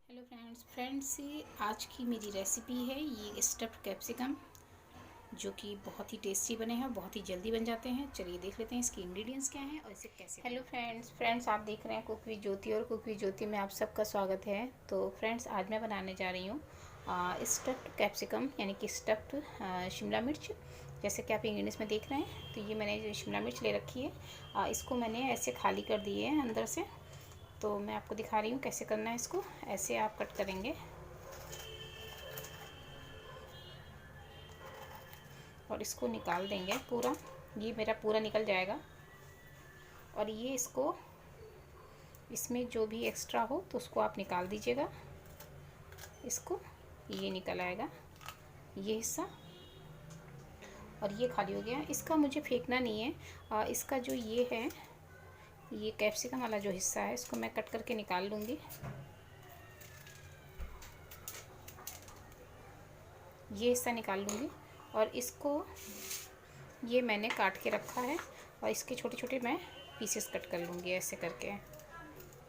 Hello friends ये आज की मेरी रेसिपी है ये स्टफ्ड कैप्सिकम जो कि बहुत ही टेस्टी बने हैं और बहुत ही जल्दी बन जाते हैं। चलिए देख लेते हैं इसके इंग्रेडिएंट्स क्या हैं और इसे कैसे। हेलो फ्रेंड्स आप देख रहे हैं कुक विद ज्योति और कुक विद ज्योति में आप सबका स्वागत है। तो फ्रेंड्स आज मैं बनाने जा रही हूँ स्टफ्ड कैप्सिकम यानी कि स्टफ्ड शिमला मिर्च। जैसे कि आप इंग्रेडिएंट्स में देख रहे हैं तो ये मैंने शिमला मिर्च ले रखी है। इसको मैंने ऐसे खाली कर दिए है अंदर से। तो मैं आपको दिखा रही हूँ कैसे करना है इसको। ऐसे आप कट करेंगे और इसको निकाल देंगे पूरा। ये मेरा पूरा निकल जाएगा और ये इसमें जो भी एक्स्ट्रा हो तो उसको आप निकाल दीजिएगा। इसको ये निकल आएगा ये हिस्सा और ये खाली हो गया। इसका मुझे फेंकना नहीं है। इसका जो ये है ये कैप्सिकम वाला जो हिस्सा है इसको मैं कट करके निकाल लूँगी। ये हिस्सा निकाल लूँगी और इसको ये मैंने काट के रखा है और इसके छोटे छोटे मैं पीसेस कट कर लूँगी ऐसे करके।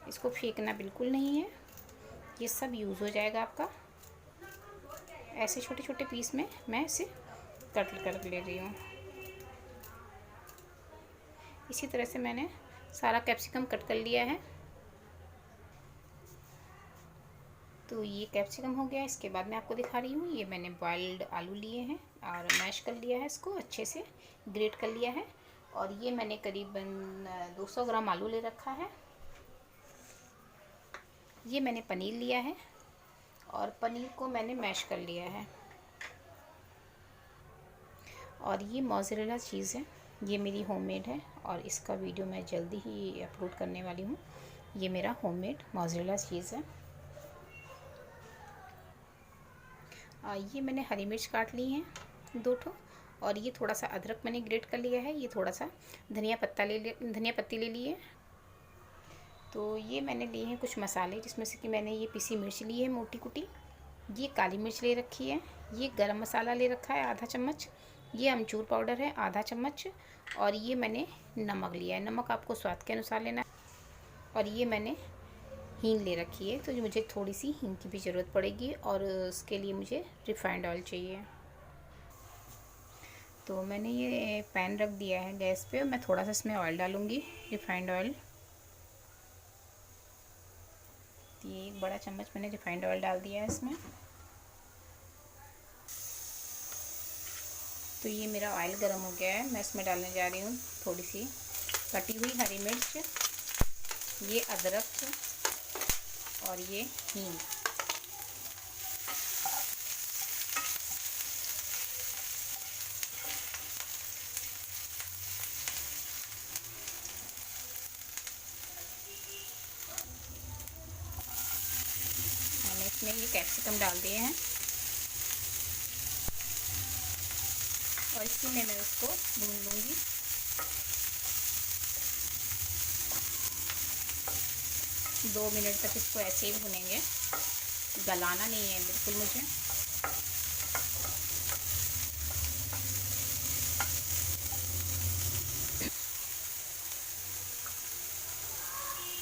इसको फेंकना बिल्कुल नहीं है, ये सब यूज़ हो जाएगा आपका। ऐसे छोटे छोटे पीस में मैं इसे कट कर ले रही हूँ। इसी तरह से मैंने सारा कैप्सिकम कट कर लिया है। तो ये कैप्सिकम हो गया। इसके बाद मैं आपको दिखा रही हूँ ये मैंने बॉइल्ड आलू लिए हैं और मैश कर लिया है, इसको अच्छे से ग्रेट कर लिया है। और ये मैंने करीबन 200 ग्राम आलू ले रखा है। ये मैंने पनीर लिया है और पनीर को मैंने मैश कर लिया है। और ये मोज़रेला चीज़ है, ये मेरी होममेड है और इसका वीडियो मैं जल्दी ही अपलोड करने वाली हूँ। ये मेरा होममेड मोज़रेला चीज़ है। ये मैंने हरी मिर्च काट ली हैं 2 ठो और ये थोड़ा सा अदरक मैंने ग्रेट कर लिया है। ये थोड़ा सा धनिया पत्ती ले लिए। तो ये मैंने लिए हैं कुछ मसाले जिसमें से कि मैंने ये पिसी मिर्च ली है मोटी कुटी, ये काली मिर्च ले रखी है, ये गरम मसाला ले रखा है आधा चम्मच, ये अमचूर पाउडर है आधा चम्मच और ये मैंने नमक लिया है। नमक आपको स्वाद के अनुसार लेना है। और ये मैंने हींग ले रखी है, तो मुझे थोड़ी सी हींग की भी ज़रूरत पड़ेगी और उसके लिए मुझे रिफाइंड ऑयल चाहिए। तो मैंने ये पैन रख दिया है गैस पे और मैं थोड़ा सा इसमें ऑयल डालूँगी, रिफाइंड ऑयल। ये 1 बड़ा चम्मच मैंने रिफाइंड ऑयल डाल दिया है इसमें। तो ये मेरा ऑयल गर्म हो गया है, मैं इसमें डालने जा रही हूँ थोड़ी सी कटी हुई हरी मिर्च, ये अदरक और ये हींग। मैंने इसमें ये कैप्सिकम डाल दिए हैं और इसी में मैं उसको भून लूँगी। दो मिनट तक इसको ऐसे ही भुनेंगे, गलाना नहीं है बिल्कुल मुझे।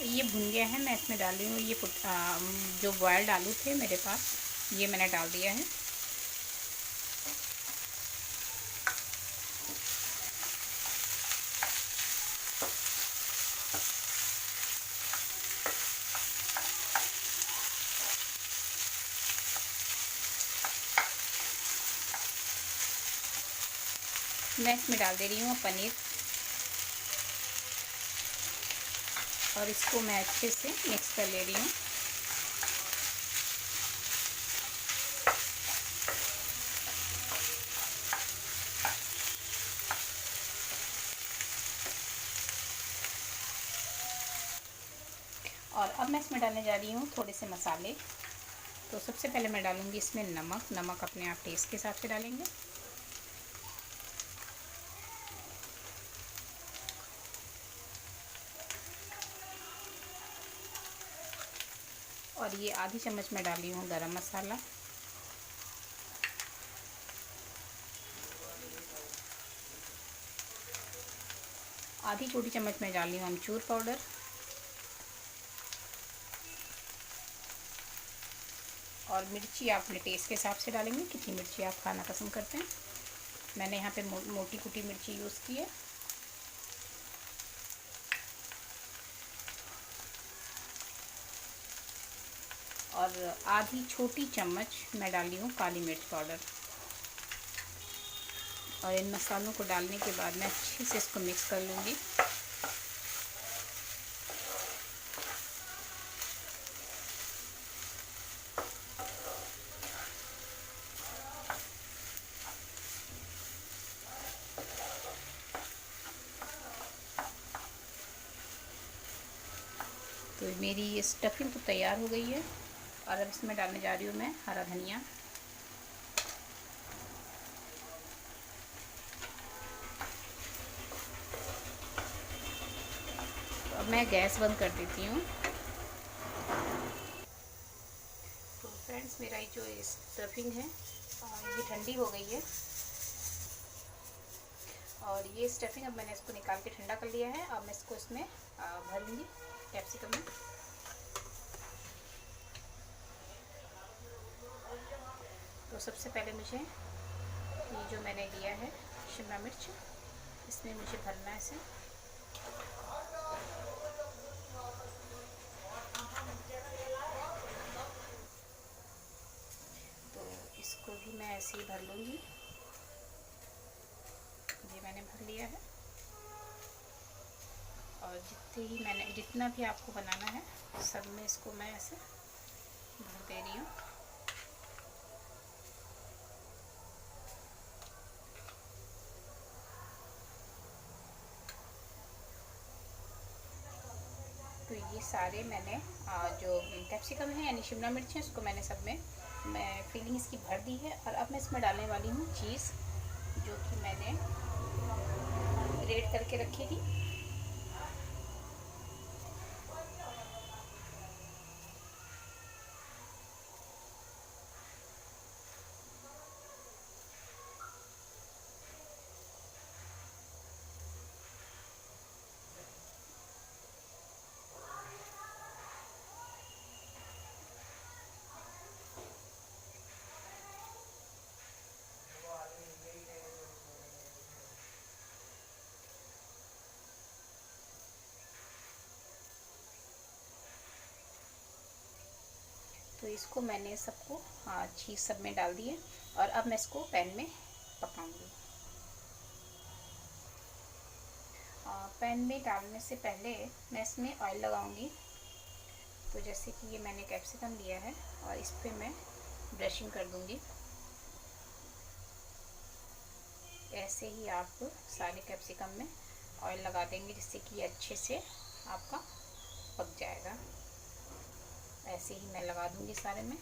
ये भुन गया है, मैं इसमें डाल रही हूँ ये जो बॉयल्ड आलू थे मेरे पास, ये मैंने डाल दिया है। मैं इसमें डाल दे रही हूँ पनीर और इसको मैं अच्छे से मिक्स कर ले रही हूँ। और अब मैं इसमें डालने जा रही हूँ थोड़े से मसाले। तो सबसे पहले मैं डालूँगी इसमें नमक। नमक अपने आप टेस्ट के हिसाब से डालेंगे। और ये आधी चम्मच मैं डाली हूँ गरम मसाला। आधी छोटी चम्मच मैं डाली हूँ अमचूर पाउडर। और मिर्ची आप अपने टेस्ट के हिसाब से डालेंगे, कितनी मिर्ची आप खाना पसंद करते हैं। मैंने यहाँ पे मोटी कुटी मिर्ची यूज़ की है। और आधी छोटी चम्मच मैं डाली हूँ काली मिर्च पाउडर। और इन मसालों को डालने के बाद मैं अच्छे से इसको मिक्स कर लूँगी। तो मेरी ये स्टफिंग तो तैयार हो गई है। और अब इसमें डालने जा रही हूँ मैं हरा धनिया। तो अब मैं गैस बंद कर देती हूँ। तो फ्रेंड्स, मेरा ये जो स्टफिंग है ये ठंडी हो गई है। और ये स्टफिंग अब मैंने इसको निकाल के ठंडा कर लिया है। अब मैं इसको इसमें भर लूँगी कैप्सिकम में। तो सबसे पहले मुझे ये जो मैंने लिया है शिमला मिर्च, इसमें मुझे भरना है इसे। तो इसको भी मैं ऐसे ही भर लूँगी। ये मैंने भर लिया है। और जितना भी आपको बनाना है सब में इसको मैं ऐसे भर दे रही हूँ। तो ये सारे मैंने जो कैप्सिकम है यानी शिमला मिर्च है उसको मैंने सब में मैं फिलिंग इसकी भर दी है। और अब मैं इसमें डालने वाली हूँ चीज़, जो कि मैंने ग्रेट करके रखी थी। तो इसको मैंने सबको चीज़ सब में डाल दी है। और अब मैं इसको पैन में पकाऊंगी। पैन में डालने से पहले मैं इसमें ऑयल लगाऊंगी। तो जैसे कि ये मैंने कैप्सिकम लिया है और इस पर मैं ब्रशिंग कर दूंगी। ऐसे ही आप सारे कैप्सिकम में ऑयल लगा देंगे जिससे कि अच्छे से आपका पक जाएगा। ऐसे ही मैं लगा दूंगी सारे में।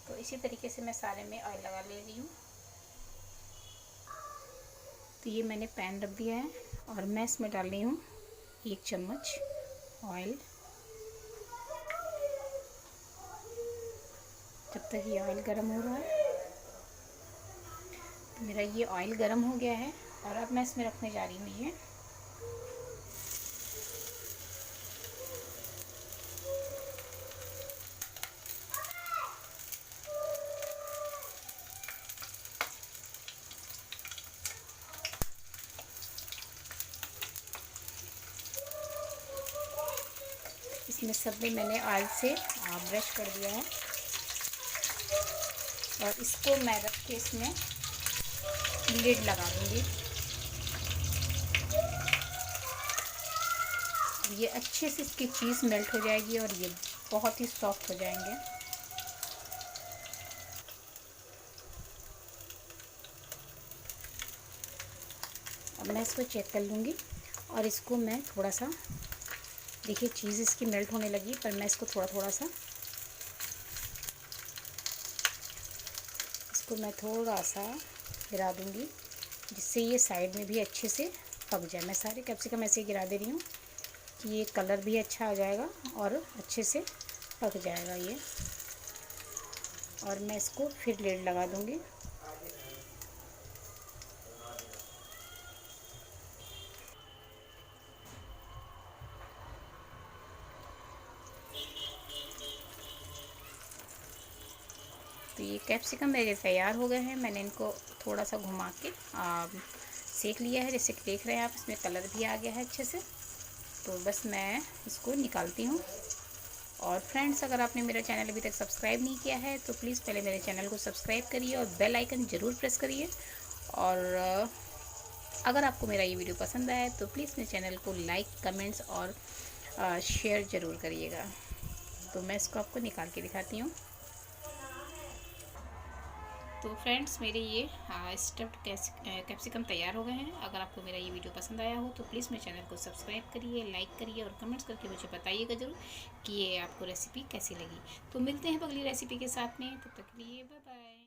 तो इसी तरीके से मैं सारे में ऑयल लगा ले रही हूँ। तो ये मैंने पैन रख दिया है और मैं इसमें डाल रही हूँ 1 चम्मच ऑयल। जब तक ये ऑयल गर्म हो रहा है, तो मेरा ये ऑयल गर्म हो गया है। और अब मैं इसमें रखने जा रही हूँ ये इसमें सब में मैंने ऑयल से ब्रश कर दिया है। और इसको मैं रख के इसमें लिड लगा दूँगी। ये अच्छे से इसकी चीज़ मेल्ट हो जाएगी और ये बहुत ही सॉफ्ट हो जाएंगे। अब मैं इसको चेक कर लूँगी। और इसको मैं थोड़ा सा, देखिए चीज़ इसकी मेल्ट होने लगी, पर मैं इसको थोड़ा सा इसको मैं थोड़ा सा गिरा दूँगी जिससे ये साइड में भी अच्छे से पक जाए। मैं सारे कैप्सिकम ऐसे ही गिरा दे रही हूँ कि ये कलर भी अच्छा आ जाएगा और अच्छे से पक जाएगा ये। और मैं इसको फिर लेड लगा दूँगी। तो ये कैप्सिकम मेरे तैयार हो गए हैं। मैंने इनको थोड़ा सा घुमा के सेक लिया है। जैसे कि देख रहे हैं आप, इसमें कलर भी आ गया है अच्छे से। तो बस मैं इसको निकालती हूँ। और फ्रेंड्स, अगर आपने मेरा चैनल अभी तक सब्सक्राइब नहीं किया है तो प्लीज़ पहले मेरे चैनल को सब्सक्राइब करिए और बेल आइकन ज़रूर प्रेस करिए। और अगर आपको मेरा ये वीडियो पसंद आए तो प्लीज़ मेरे चैनल को लाइक, कमेंट्स और शेयर ज़रूर करिएगा। तो मैं इसको आपको निकाल के दिखाती हूँ। तो फ्रेंड्स, मेरे ये स्टफ्ड कैप्सिकम तैयार हो गए हैं। अगर आपको मेरा ये वीडियो पसंद आया हो तो प्लीज़ मेरे चैनल को सब्सक्राइब करिए, लाइक करिए और कमेंट्स करके मुझे बताइएगा ज़रूर कि ये आपको रेसिपी कैसी लगी। तो मिलते हैं अगली रेसिपी के साथ में। तब तक के लिए बाय बाय।